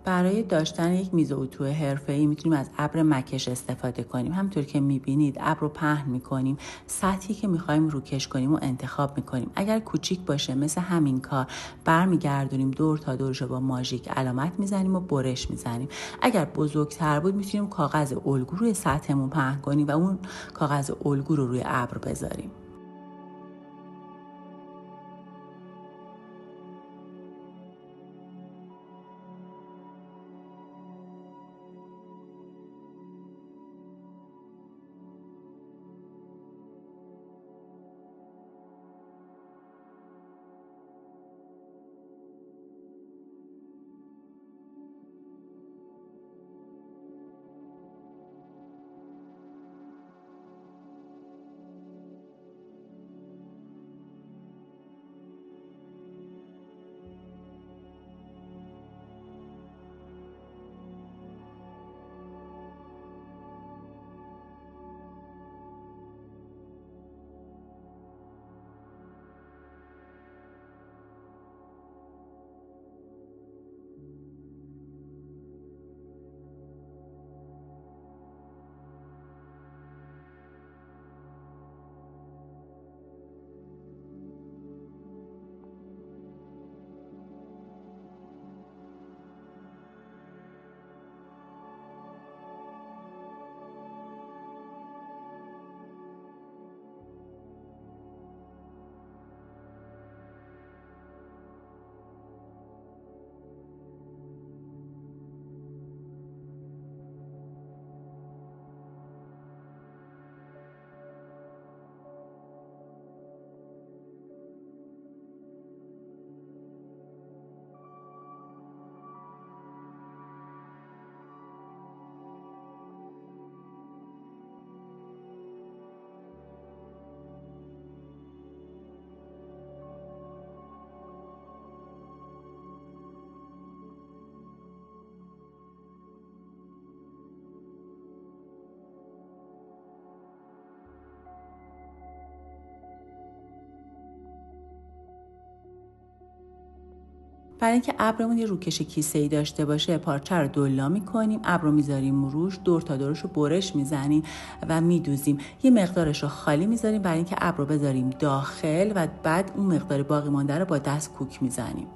برای داشتن یک میز اتو حرفه‌ای میتونیم از ابر مکش استفاده کنیم. همونطور که میبینید ابر رو پهن میکنیم، سطحی که میخوایم روکش کنیم و انتخاب میکنیم. اگر کوچیک باشه مثل همین کار برمیگردونیم دور تا دورش با ماژیک علامت میزنیم و برش میزنیم. اگر بزرگتر بود میتونیم کاغذ الگو روی سطحمون پهن کنیم و اون کاغذ الگو رو روی ابر بذاریم. برای اینکه ابرمون یه روکش کیسه‌ای داشته باشه پارچه رو دولا می‌کنیم، ابر رو می‌ذاریم روش، دور تا دورش رو برش می‌زنیم و می‌دوزیم. یه مقدارش رو خالی می‌ذاریم برای اینکه ابر رو بذاریم داخل و بعد اون مقدار باقی مونده رو با دست کوک می‌زنیم.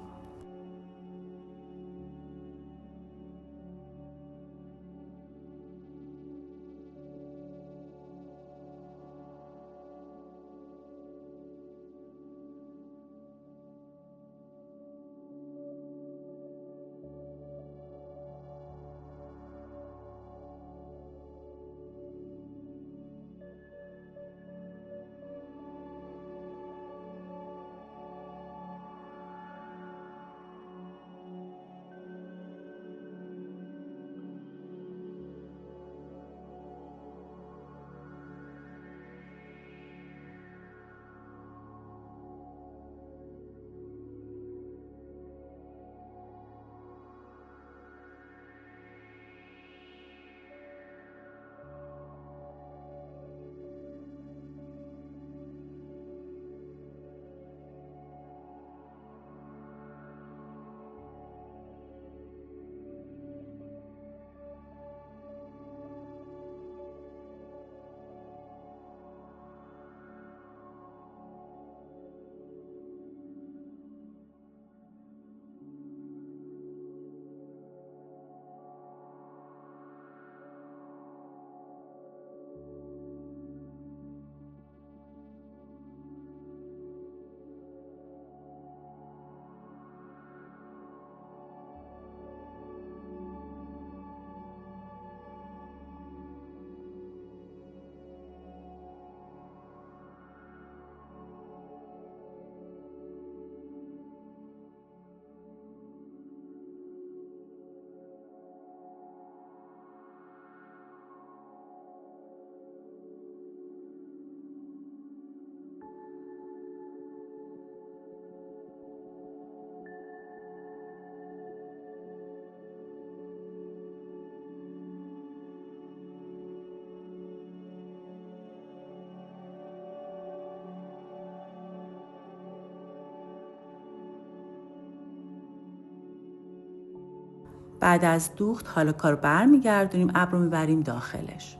بعد از دوخت حالا کار برمیگردونیم، ابر رو میبریم داخلش.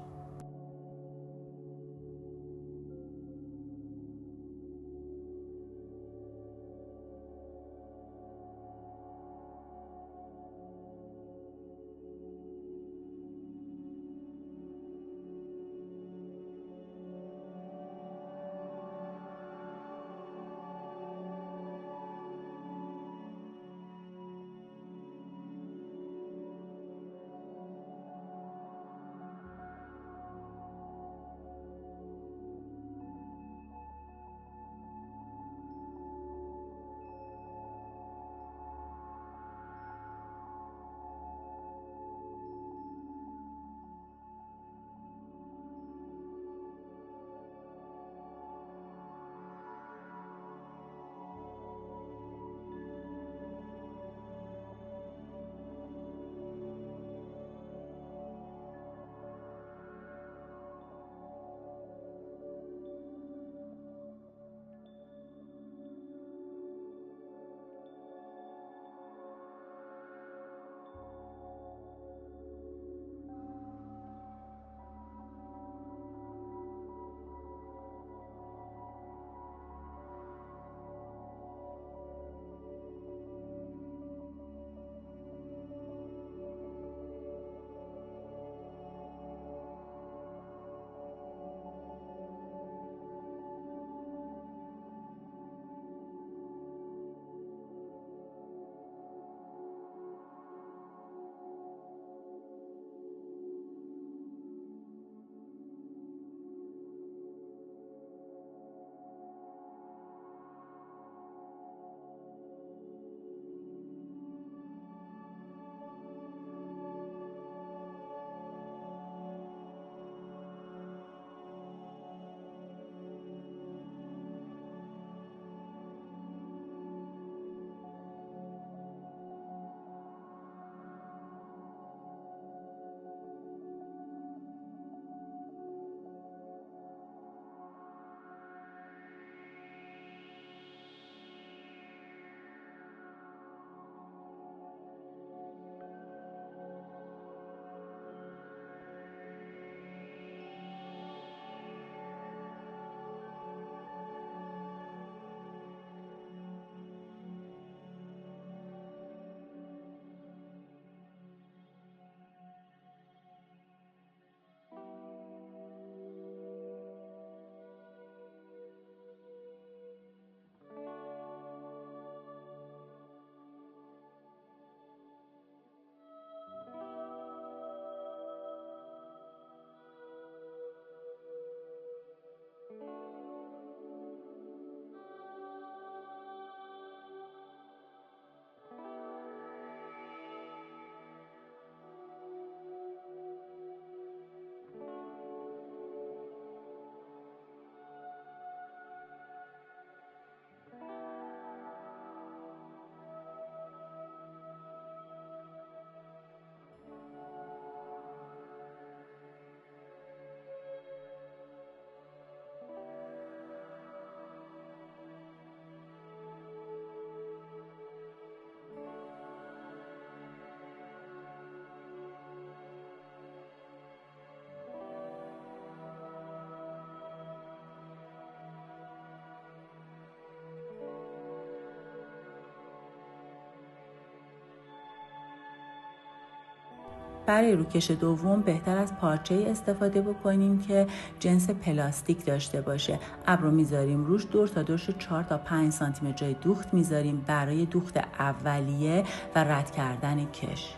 برای روکش دوم بهتر از پارچه استفاده بکنیم که جنس پلاستیک داشته باشه. ابر رو میذاریم روش، دور تا دورش 4 تا 5 سانتی متر جای دوخت میذاریم برای دوخت اولیه و رد کردن کش.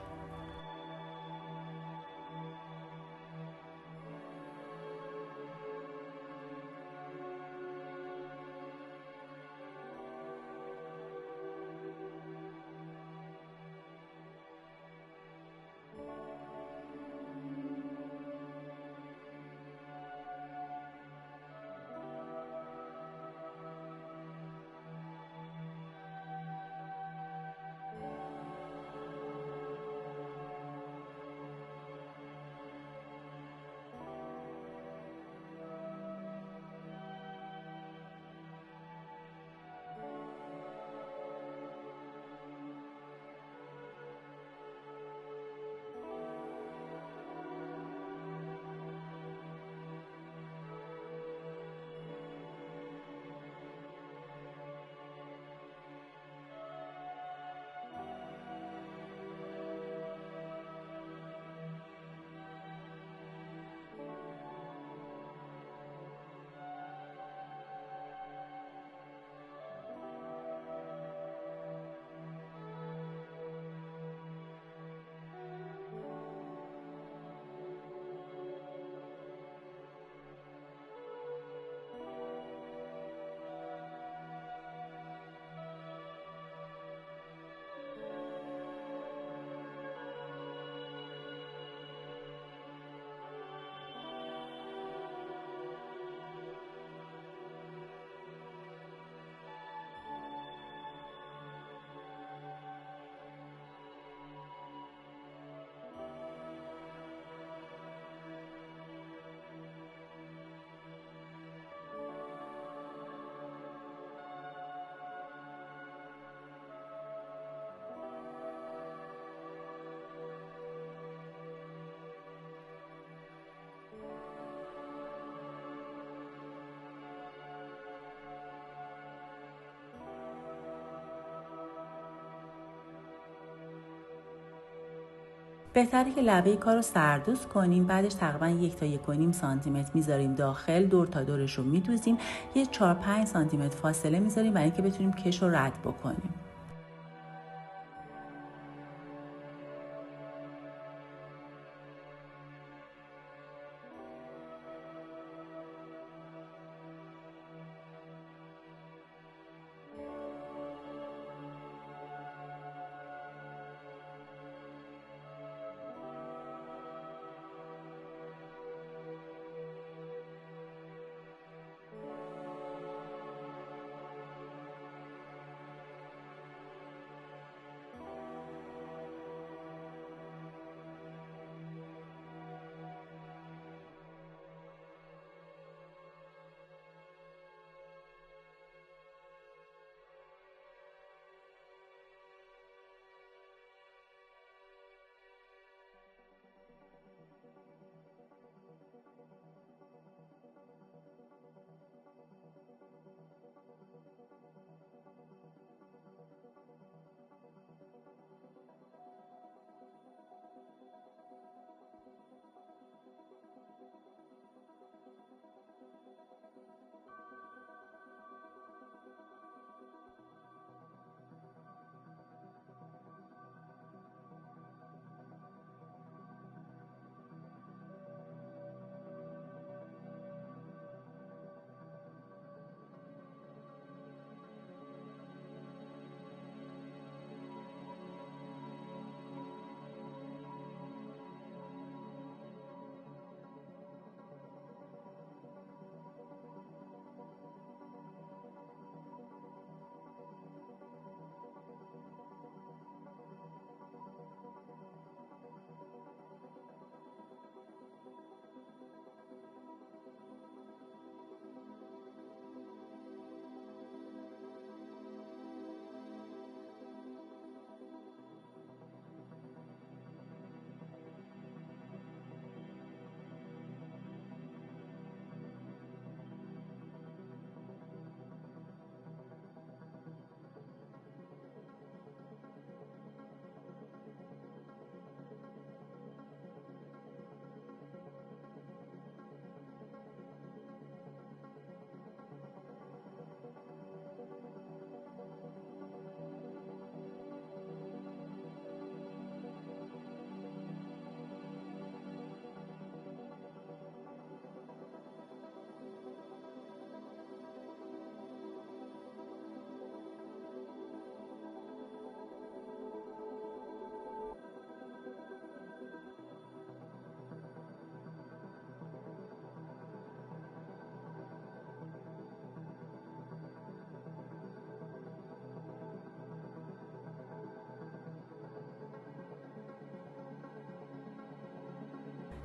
بهتره که لبه کار رو سردوز کنیم. بعدش تقریبا 1 تا 1.5 سانتی متر میذاریم داخل، دور تا دورش رو میدوزیم. یه 4-5 سانتی متر فاصله میذاریم برای اینکه بتونیم کش رو رد بکنیم.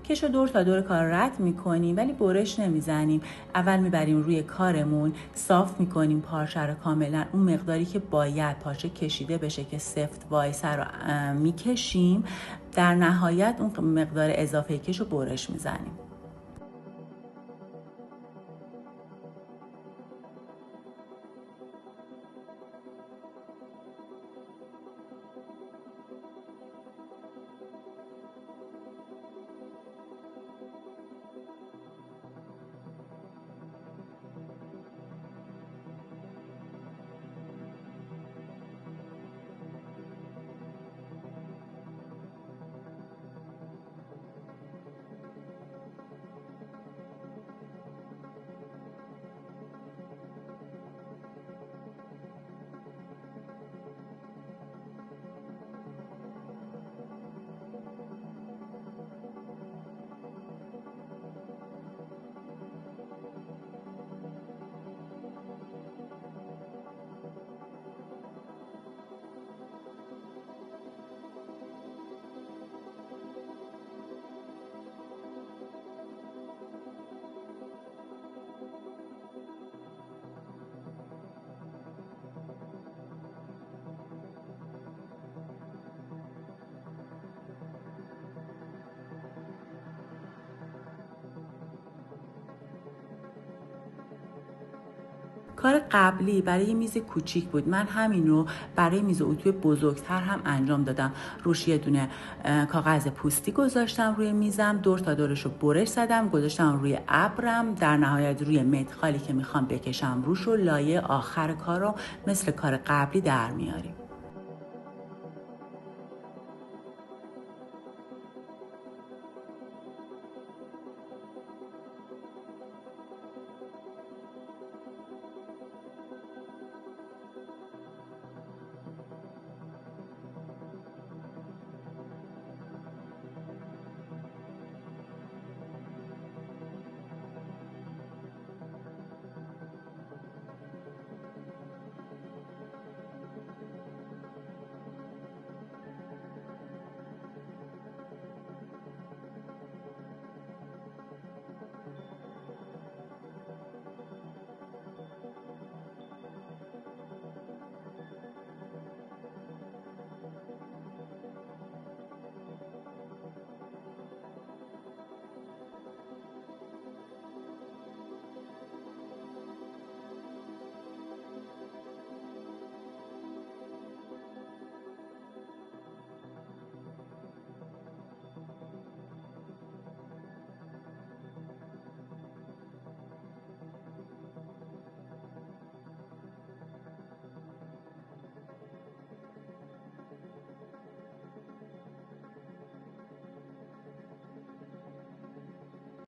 کش رو دور تا دور کار رد میکنیم ولی برش نمیزنیم. اول میبریم روی کارمون، صاف میکنیم پارچه رو کاملا. اون مقداری که باید پارچه کشیده بشه که سفت وایسه رو میکشیم. در نهایت اون مقدار اضافه کش رو برش میزنیم. کار قبلی برای یه میز کوچیک بود، من همین رو برای میز اتو بزرگتر هم انجام دادم. روش یه دونه کاغذ پوستی گذاشتم روی میزم، دور تا دورش رو برش زدم، گذاشتم روی ابرم، در نهایت روی مدخالی که میخوام بکشم روش و لایه آخر کار رو مثل کار قبلی در میاریم.